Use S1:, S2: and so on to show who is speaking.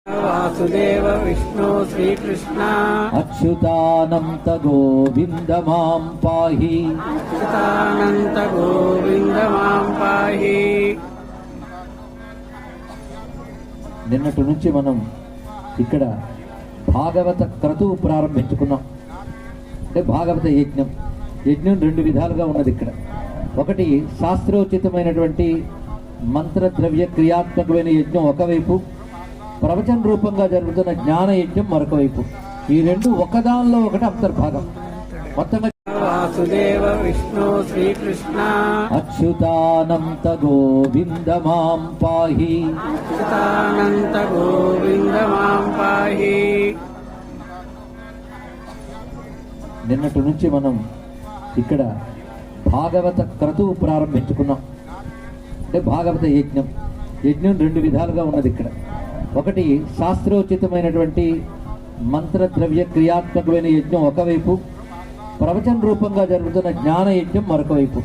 S1: వాసుదేవ విష్ణు శ్రీకృష్ణ
S2: అచ్యుతానంత గోవింద మాం పాహి.
S1: అచ్యుతానంత గోవింద మాం పాహి.
S2: నిన్నటి నుంచి మనం ఇక్కడ భాగవత క్రతువు ప్రారంభించుకున్నాం. అంటే భాగవత యజ్ఞం. యజ్ఞం రెండు విధాలుగా ఉన్నది ఇక్కడ. ఒకటి శాస్త్రోచితమైనటువంటి మంత్రద్రవ్య క్రియాత్మకమైన యజ్ఞం ఒకవైపు, ప్రవచన రూపంగా జరుగుతున్న జ్ఞాన యజ్ఞం మరొక వైపు. ఈ రెండు ఒకదానిలో ఒకటి అంతర్భాగం. మొత్తంగా
S1: వాసుదేవ విష్ణు శ్రీకృష్ణ
S2: అచ్యుతానంత గోవింద మాం పాహి.
S1: అచ్యుతానంత గోవింద మాం పాహి.
S2: నిన్నటి నుంచి మనం ఇక్కడ భాగవత క్రతువు ప్రారంభించుకున్నాం. అంటే భాగవత యజ్ఞం. యజ్ఞం రెండు విధాలుగా ఉన్నది ఇక్కడ. ఒకటి శాస్త్రోచితమైనటువంటి మంత్రద్రవ్య క్రియాత్మకమైన యజ్ఞం ఒకవైపు, ప్రవచన రూపంగా జరుగుతున్న జ్ఞాన యజ్ఞం మరొక వైపు.